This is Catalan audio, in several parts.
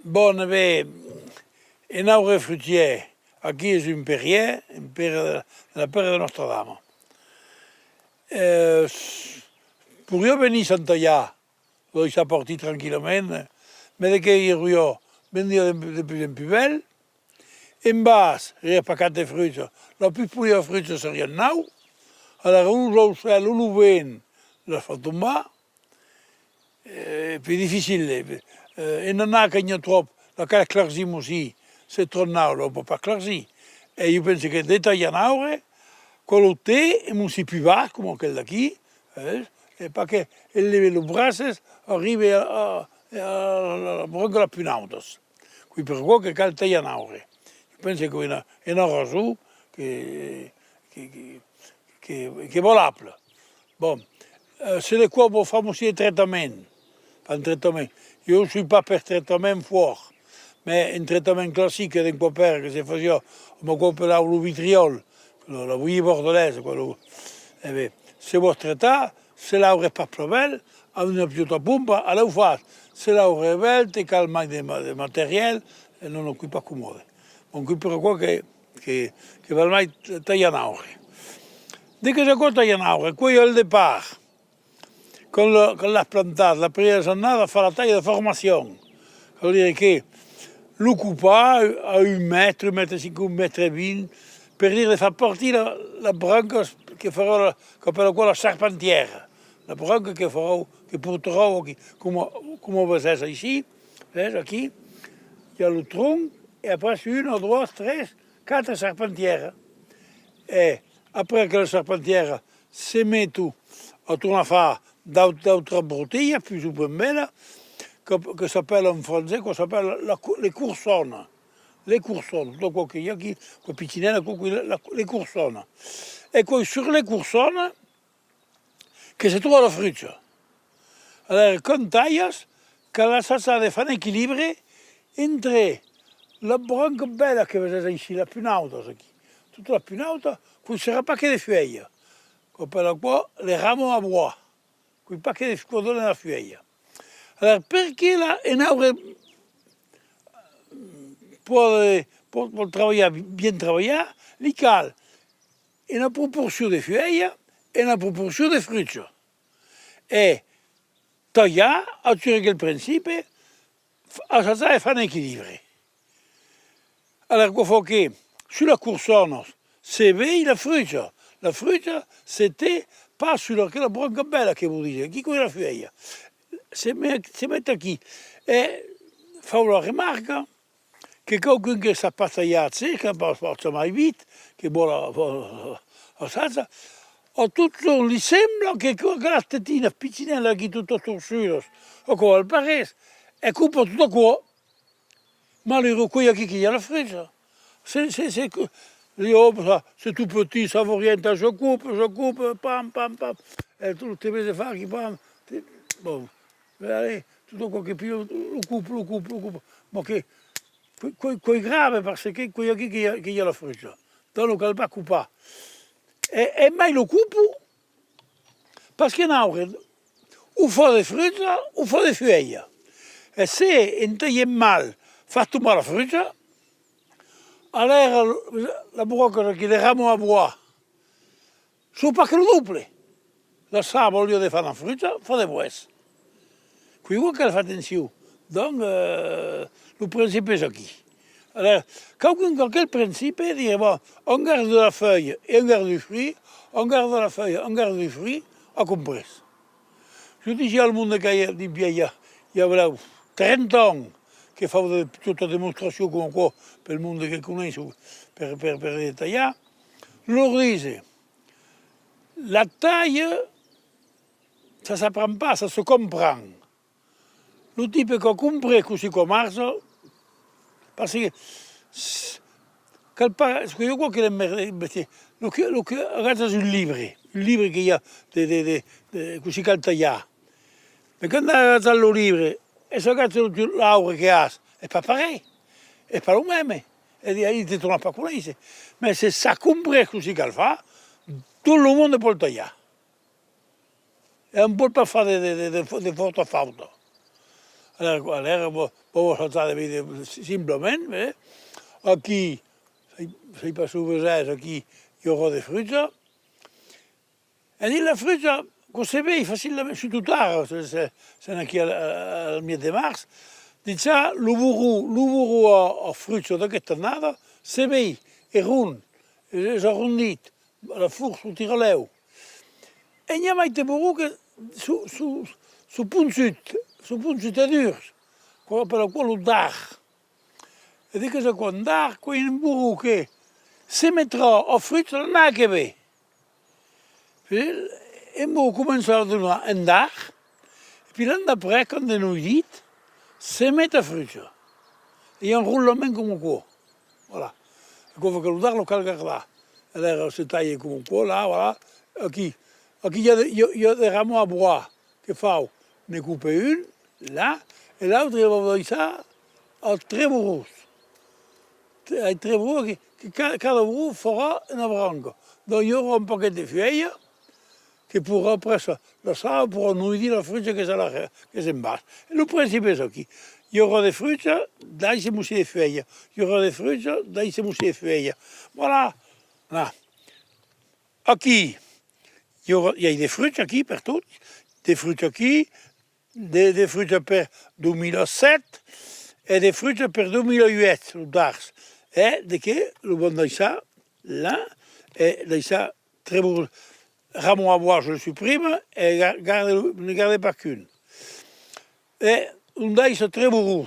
Bon, un arbre fruitier, aquí és un perrier, la perra de Nostradama. Pourriò venir s'entallar, dove s'ha portat tranquillament, mais de que io vendia de plus en plus belle, en bas, il y a paquet de fruits, la plus polia de fruits seria nau, alors l'uso cel, l'uvent, la fa tombar, più difficile, e non ha che trop, la cara clarsim aussi, se tornau, lo può pas clarsi, e io penso che detaglianaure, quello té è un si più bas, come quel d'aquí, e perché le braccia arriva a broncola più nautas. Qui per quello che cal taglianaure. Io penso che è una rosù che è volable. Bon, c'est de quoi pour faire aussi un traitement. Pas un traitement. Je ne suis pas per traitement fort, mais un traitement classique d'un copain que se faisait, on coppelava le vitriol, la bouillie bordelaise. Se vuoi trattare, se l'aure pas plus belle, avec une petite pompe, alors vous faites. Se l'aure est belle, tu calmes des matériels, et non occupe pas commode. On occupe quoi que va mai taglianaure. Dès que je compte taglianaure, quoi il y a le départ. Con l'ha plantat, la prima giornata fa la taglia di formazione, vuol dire che l'occupa a 1 metro, 1,5 m, 1,20 m, per dire di far partire la branca che farò, per la quale la charpentière, la branca che farò, che porterò, come vedete ici, qui, il y a le tronc, et après 1, 2, 3, 4 charpentières. Et après que la charpentière se met tout, on tourne à faire d'autres bottiglie, plus ou moins belle, que s'appelle en français, qu'on s'appelle les coursonnes. Les coursonnes, tout quoi qu'il y a qui, quoi pitinelle, les coursonnes. Et quoi, sur les coursonnes, que se trouve la frutte. Alors, quand tailles, que la salsa de faire un équilibre entre la branche belle que vous avez ici, la plus haute, toute la plus haute, qui ne sera pas que des feuilles. Qu'on appelle quoi, les rameaux à bois. Quei pacchi di scodone alla feuille. Allora, perché un arbre può travailler, bien travailler, il cal una proporzione di feuilles e una proporzione di frutti. E tagliare, attirer quel principe, a ça fa un équilibre. Alors, il faut que sur la coursonne, c'est veille la frutte. La frutte, c'était pas sur la branca bella che vuol dire, chi con la feuille. Si mette qui. E fa la remarca che qualcuno che sa pas tagliare, che non fa mai vite, che vuole la salsa, a tutto gli sembra che quella tettina piccinella che tutto torsuto, o come al paese, e coupe tutto qua, ma lui qui chi ha la frutta. C'est tout petit, ça vaut rien, je coupe, pam, pam, pam. Et tout le temps de faire qui pam. Bon, allez, tout ce qui più, lo coupe. Ma che è grave perché qui il y a la frutta. Donc on ne va pas couper. Et mai lo coupe parce qu'il y a ou fa des fruits ou fa des feuilles. Et si on taille mal, fa tomber la frutta, alors la brocca che le rameaux à bois, sono pas che lo double. La sable, au lieu de faire la frutta, fa des bois. Qui vuoi che fa attenzione. Donc, le principe est qui. Alors, quel principe est de dire, bon, on garde la feuille et on garde du fruit, on garde la feuille, on garde du fruit, à compresse. Je dis al monde qu'il y a 30 ans, che fa tutta dimostrazione come qua per il mondo che conosco per dettagliare, loro dice la taille ça s'apprend pas, ça se comprend. Le type che compre così come marzo, perché io crois che ragazzi sul libro che ha così che tagliare. Ma quando ragazzi al libro e se ragazzi l'aura che ha è pas pareil, è pas lo même. E lì ti torna pas conoscere. Ma se sa comprare così che fa, tutto il mondo può tagliare. E non può pas fare di foto a foto. allora può saltare vedere simplemente, aquí, sei pas souvesès, aquí hi aurà des fruits, e di la fruita, che se vei facilmente su tutto, se aquí al mes de març, di ça, l'uburu a fruits d'aquesta annada, se vei, è rund, és arrondit, la fur sortirà l'eu. E n'hi ha mai de buru que su punzut e durs, per la qual dar. E di cosa quan dar, quan un buru che se metterà a fruits l'anà che ve. E mo començar a donar un dar, e puis l'any d'après, quand de nouillit, se met a fruits. Et un roulement comme quoi. Voilà. E come che lo dar lo cal guardar. Alors se taille comme quoi, là, voilà. Aquí il y a des rameaux à bois que fau ne couper une, là, et l'autre il va faire ça à très beau. À très beau, que cada bourreau fera une branche. Donc il y aura un paquet de feuilles qui pourra après ça, la sable pour nourrir la fruite que s'embasse. Et le principe est ça. Il y aura des fruits, là il s'est moussé des feuilles. Il y aura des fruits, là il s'est moussé des feuilles. Voilà. Là. Aquí, il y a des fruits aquí partout, des fruits aquí, des fruits per 2007 et des fruits per 2008, le dars. Et de que le bon d'aixà, là, et d'aixà très beau. Rameau à bois, je le supprime et ne gardez pas qu'une. Et un d'aixà très beau,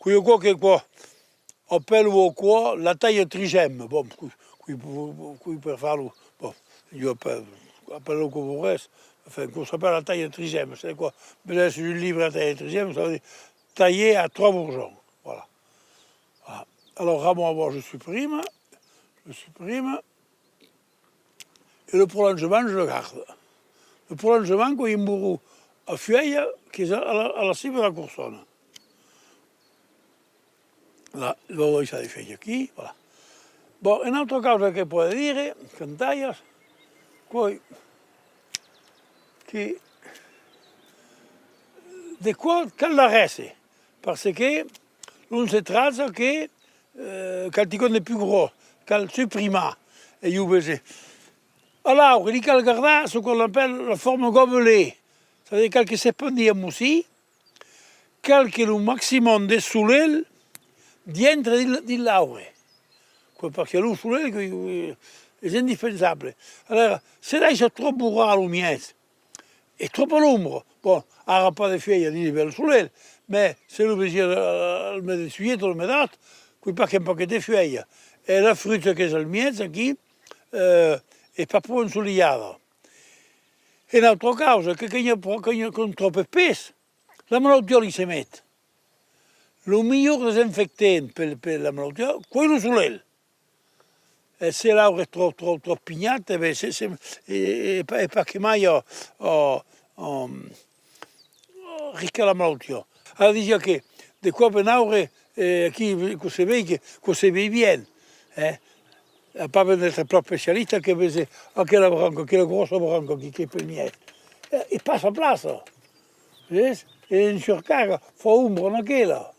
que quoi, appelle ou quoi, la taille trigème. Bon, per faire, bon, io appelle comme vous reste, enfin, qu'on s'appelle la taille trigème, c'est quoi? Mais là, c'est un livre à taille trigème, ça veut dire taillé à 3 bourgeons. Voilà. Voilà. Alors, rameau à bois, je supprime. Et le prolongement, je le garde. Le prolongement, quand il y a un bourreau à feuilles qui est à la cible de la coursonne. Là, il va y avoir des feuilles ici, voilà. Bon, une autre chose que je peux dire, quand tailles, que de quoi qu'elle la reste. Parce que l'on se trace que quand il est plus gros, qu'elle supprime. Et il veut. Alors, il faut garder ce qu'on appelle la forme gobelet. C'est-à-dire qu'elle se pendit à moussi, qu'elle est le maximum de soleil dentro di l'aure. Parce que le soleil est indispensable. Alors, si là, c'est trop bourré à l'humiette, et trop à l'ombre, bon, il n'y aura pas de feuilles à dire le soleil, mais c'est l'obligé de me dessuyer, de le mettre, qu'il n'y ait pas qu'un paquet de feuilles. Et la fruite que c'est le miette, ici, et pas pour une soleillade. Et une autre cause, que quand il y a trop épaisse, la maladie se met. Le meilleur désinfectant pour la maladie, c'est le soleil. E se l'aura è troppo pignata, e pas che mai ricca la malattia. Allora dice che di qua per l'aura, qui si vede bene, pas d'être proprio specialista che vede anche la branca, che la grossa branca che per me e passa a plaza. E in cercare fa ombra anch'ella.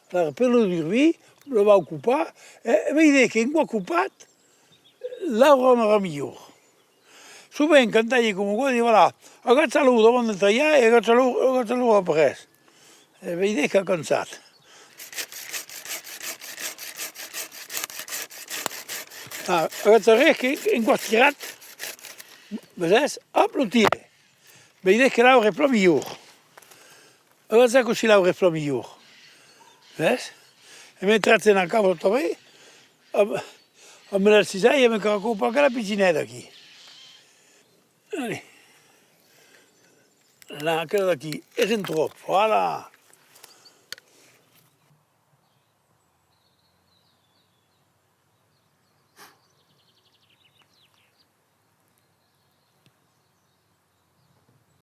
Allora per lo dirvi, lo va a occupare, e vede che in qua occupato, l'aura non era migliore. Souvent, quand taille come qua, dico, voilà, agazzalo davanti a tagliare e agazzalo après. E vedi che ha cansato. Agazzare che in qua tirato, vedete, hop, lo tira. Vedi che l'aura è più migliore. Agazzare così l'aura è più migliore. Vedete? E mentre tratti nel capo trovare, a me la cisaia mi cacco anche la piccinetta qui. Allez. Là, quella da qui, è troppo, voilà.